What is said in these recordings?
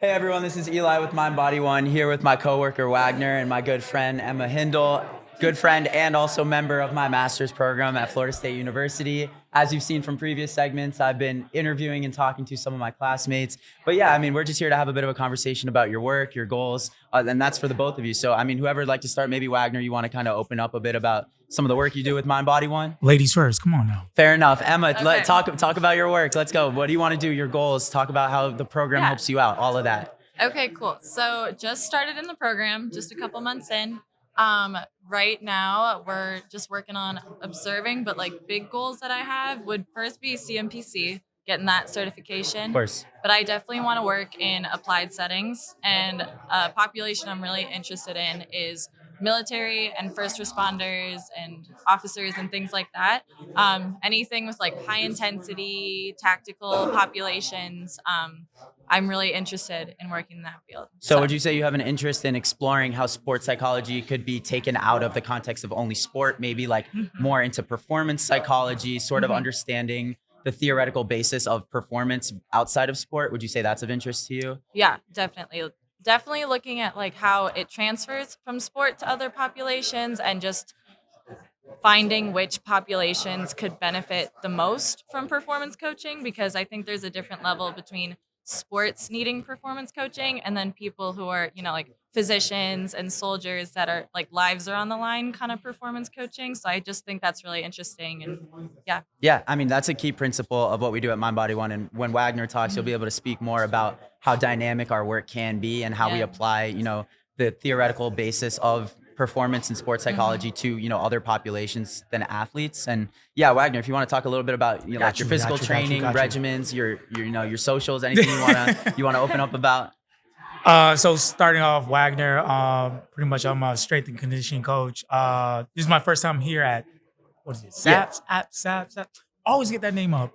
Hey everyone, this is Eli with Mind Body One, here with my coworker Wagner and my good friend Emma Hindle, good friend and also member of my master's program at Florida State University. As you've seen from previous segments, I've been interviewing and talking to some of my classmates. But yeah, we're just here to have a bit of a conversation about your work, your goals, and that's for the both of you. So, whoever would like to start, maybe Wagner, you want to kind of open up a bit about some of the work you do with Mind Body One? Ladies first, come on now. Fair enough. Emma, Okay. talk about your work. Let's go. What do you want to do? Your goals. Talk about how the program Yeah. helps you out. All of that. Okay, cool. So just started in the program, just a couple months in. Right now we're just working on observing, but like big goals that I have would first be CMPC, getting that certification. Of course. But I definitely want to work in applied settings, and a population I'm really interested in is military and first responders and officers and things like that. Anything with like high intensity tactical populations. I'm really interested in working in that field. So would you say you have an interest in exploring how sports psychology could be taken out of the context of only sport, maybe like more into performance psychology, sort of understanding the theoretical basis of performance outside of sport? Would you say that's of interest to you? Yeah, definitely. Definitely looking at like how it transfers from sport to other populations and just finding which populations could benefit the most from performance coaching, because I think there's a different level between sports needing performance coaching and then people who are, like physicians and soldiers that are like lives are on the line kind of performance coaching. So I just think that's really interesting. And yeah. Yeah, that's a key principle of what we do at Mind Body One. And when Wagner talks, you'll be able to speak more about how dynamic our work can be and how we Yeah. apply, the theoretical basis of performance and sports psychology to, other populations than athletes. And yeah, Wagner, if you want to talk a little bit about, like your physical training regimens, your socials, anything you want to open up about. So starting off, Wagner, pretty much I'm a strength and conditioning coach. This is my first time here at, what is it, SAPS? SAPS? Always get that name up.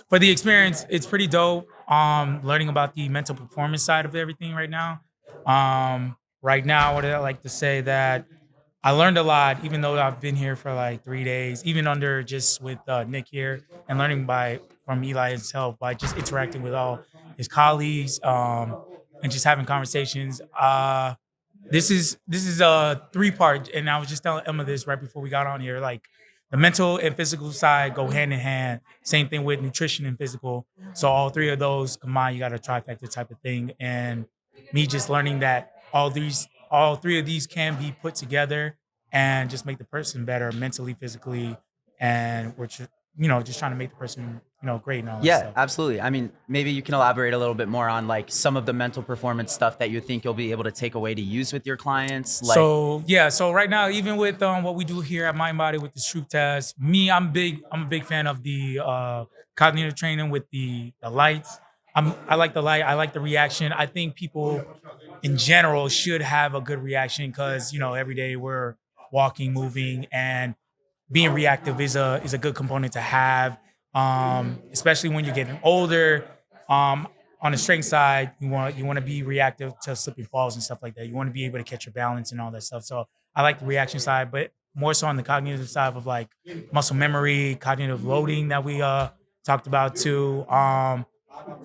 For the experience, it's pretty dope. Learning about the mental performance side of everything right now. Right now, what I like to say that I learned a lot, even though I've been here for like 3 days, even under just with Nick here and learning from Eli himself by just interacting with all his colleagues and just having conversations. This is a 3-part, and I was just telling Emma this right before we got on here. Like the mental and physical side go hand in hand. Same thing with nutrition and physical. So all 3 of those combined, you got a trifecta type of thing. And me just learning that all 3 of these can be put together and just make the person better mentally, physically, and we're just trying to make the person great and all that Yeah, stuff. absolutely. Maybe you can elaborate a little bit more on like some of the mental performance stuff that you think you'll be able to take away to use with your clients. Like, So right now, even with what we do here at Mind Body with the Stroop test, I'm a big fan of the cognitive training with the lights. I like the light. I like the reaction. I think people in general should have a good reaction because every day we're walking, moving, and being reactive is a good component to have. Especially when you're getting older. On the strength side, you want to be reactive to slipping falls and stuff like that. You want to be able to catch your balance and all that stuff. So I like the reaction side, but more so on the cognitive side of like muscle memory, cognitive loading that we talked about too.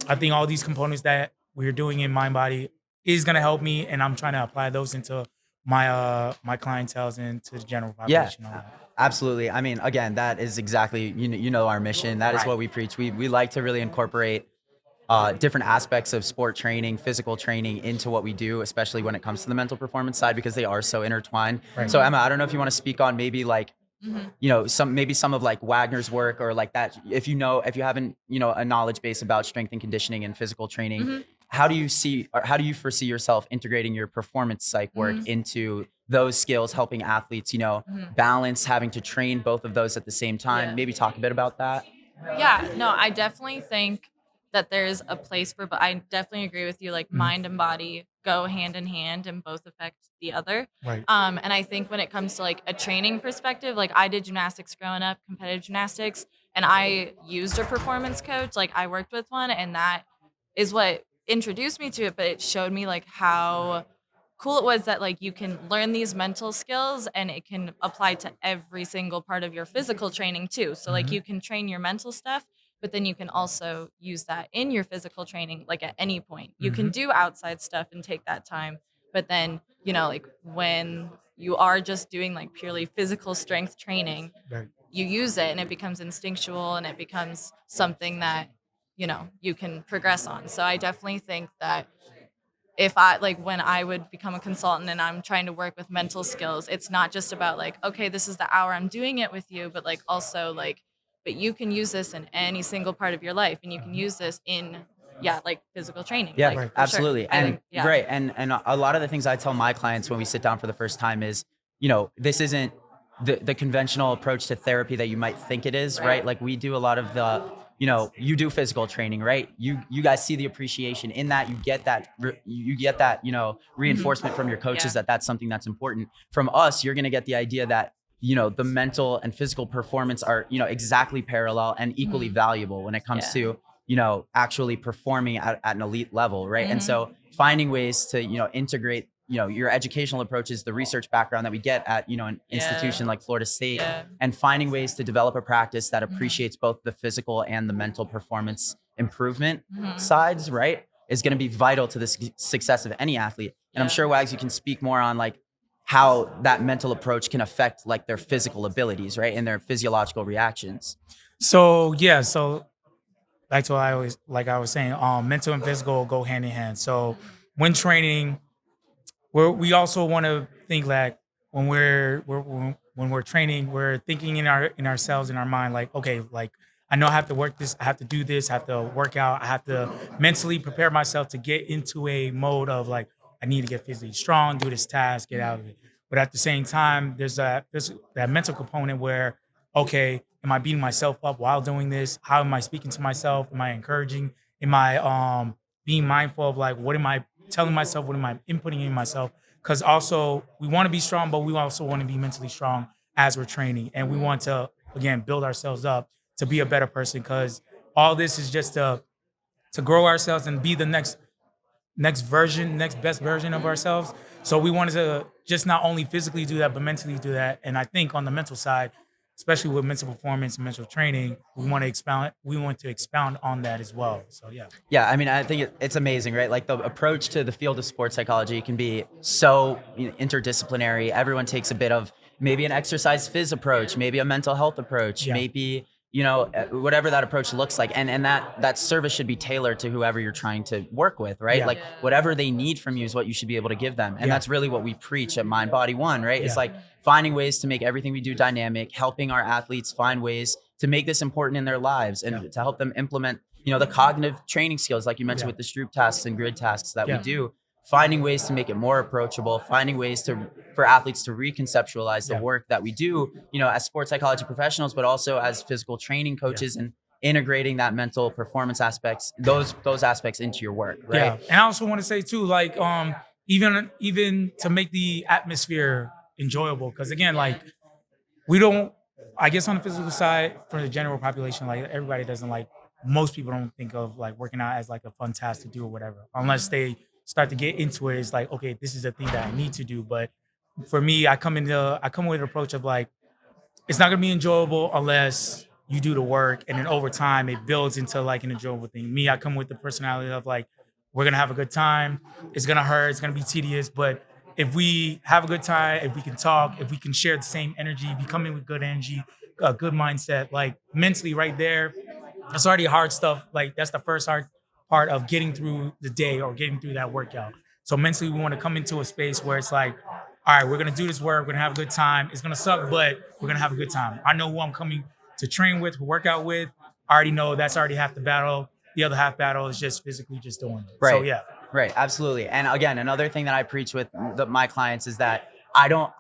I think all these components that we're doing in Mind Body is gonna help me, and I'm trying to apply those into my clientele and to the general yeah, population. All that. absolutely. Again, that is exactly, our mission. That is what we preach. We like to really incorporate different aspects of sport training, physical training into what we do, especially when it comes to the mental performance side, because they are so intertwined. Right. So Emma, I don't know if you want to speak on maybe like, some of like Wagner's work or like that. If you haven't, a knowledge base about strength and conditioning and physical training, how do you foresee yourself integrating your performance psych work into those skills, helping athletes, balance having to train both of those at the same time? Yeah. Maybe talk a bit about that. Yeah, no, I definitely think that there's a place for, but I definitely agree with you. Like mind and body go hand in hand and both affect the other. Right. And I think when it comes to like a training perspective, like I did gymnastics growing up, competitive gymnastics, and I used a performance coach. Like I worked with one, and that is what introduced me to it. But it showed me like how cool it was that like you can learn these mental skills and it can apply to every single part of your physical training too. So like you can train your mental stuff, but then you can also use that in your physical training, like at any point. You can Mm-hmm. do outside stuff and take that time, but then, like when you are just doing like purely physical strength training, Right. you use it and it becomes instinctual and it becomes something that, you can progress on. So I definitely think that if I like when I would become a consultant and I'm trying to work with mental skills, it's not just about like, okay, this is the hour I'm doing it with you, but like also like, but you can use this in any single part of your life and you can use this in, yeah, like physical training. Yeah, Like, Right. for sure. absolutely. I And think, yeah. great. And a lot of the things I tell my clients when we sit down for the first time is, this isn't the conventional approach to therapy that you might think it is, right? Like we do a lot of the, you do physical training, right? You guys see the appreciation in that. You get that, reinforcement from your coaches Yeah. that that's something that's important. From us, you're going to get the idea that, the mental and physical performance are, exactly parallel and equally valuable when it comes to, actually performing at an elite level, right? And so finding ways to, integrate, your educational approaches, the research background that we get at, an institution like Florida State, Yeah. and finding ways to develop a practice that appreciates both the physical and the mental performance improvement sides, right, is going to be vital to the success of any athlete. And I'm sure, Wags, you can speak more on like how that mental approach can affect like their physical abilities, right, and their physiological reactions. So yeah, so back to what I was saying, mental and physical go hand in hand. So when training, we also want to think like when we're training, we're thinking in ourselves, in our mind, like, okay, like I know I have to work this, I have to do this, I have to work out, I have to mentally prepare myself to get into a mode of like I need to get physically strong, do this task, get out of it. But at the same time, there's that mental component where, okay, am I beating myself up while doing this? How am I speaking to myself? Am I encouraging? Am I being mindful of like what am I telling myself, what am I inputting in myself? Because also we want to be strong, but we also want to be mentally strong as we're training, and we want to again build ourselves up to be a better person. Because all this is just to grow ourselves and be the next best version of ourselves. So we wanted to just not only physically do that, but mentally do that. And I think on the mental side, especially with mental performance and mental training, we want to expound on that as well. So yeah. Yeah, I mean, I think it's amazing, right? Like the approach to the field of sports psychology can be so interdisciplinary. Everyone takes a bit of maybe an exercise phys approach, maybe a mental health approach, Yeah. maybe, whatever that approach looks like. And that service should be tailored to whoever you're trying to work with, right? Yeah. Like whatever they need from you is what you should be able to give them. And Yeah. that's really what we preach at Mind Body One, right? It's Yeah. like finding ways to make everything we do dynamic, helping our athletes find ways to make this important in their lives and to help them implement the cognitive training skills, like you mentioned with the Stroop tasks and grid tasks that we do, finding ways to make it more approachable, finding ways for athletes to reconceptualize the work that we do, as sports psychology professionals, but also as physical training coaches and integrating that mental performance aspects, those aspects into your work, right? Yeah. And I also want to say too, like, even to make the atmosphere enjoyable. Because again, like we don't, I guess on the physical side, for the general population, like everybody doesn't like, most people don't think of like working out as like a fun task to do or whatever, unless they start to get into it. It's like, okay, this is a thing that I need to do. But for me, I come with an approach of like, it's not gonna be enjoyable unless you do the work, and then over time it builds into like an enjoyable thing. Me, I come with the personality of like, we're gonna have a good time. It's gonna hurt. It's gonna be tedious, but if we have a good time, if we can talk, if we can share the same energy, if you come in with good energy, a good mindset, like mentally right there, that's already hard stuff. Like that's the first hard part of getting through the day or getting through that workout. So mentally, we want to come into a space where it's like, all right, we're gonna do this work. We're gonna have a good time. It's gonna suck, but we're gonna have a good time. I know who I'm coming to train with, to work out with. I already know that's already half the battle. The other half battle is just physically just doing it. Right. So yeah. Right. Absolutely. And again, another thing that I preach with my clients is that I don't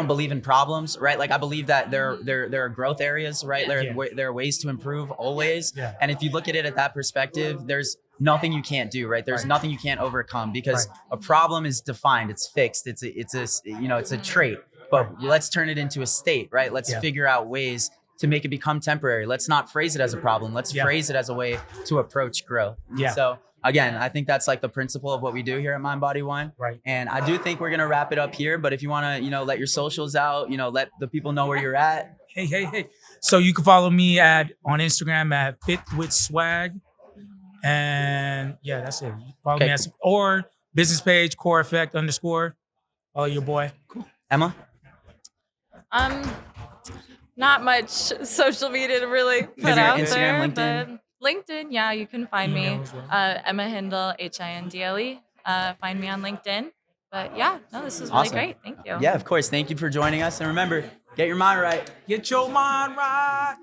believe in problems, right? Like I believe that there are growth areas, right? There are ways to improve always. Yeah. And if you look at it at that perspective, there's nothing you can't do, right? There's nothing you can't overcome because a problem is defined, it's fixed, it's a trait. But let's turn it into a state, right? Let's figure out ways to make it become temporary. Let's not phrase it as a problem. Let's phrase it as a way to approach growth. Yeah. So again, I think that's like the principle of what we do here at Mind Body One. Right. And I do think we're going to wrap it up here. But if you want to, let your socials out, let the people know where you're at. Hey. So you can follow me on Instagram at Fit with Swag. And yeah, that's it. You can follow me or business page, Core Effect _ Follow your boy. Emma? Not much social media to really put there out Instagram, there, LinkedIn? but LinkedIn, yeah, you can find me. Email as well. Emma Hindle, Hindle. Find me on LinkedIn. But yeah, no, this was really Awesome. great. Thank you. Yeah, of course. Thank you for joining us. And remember, get your mind right. Get your mind right.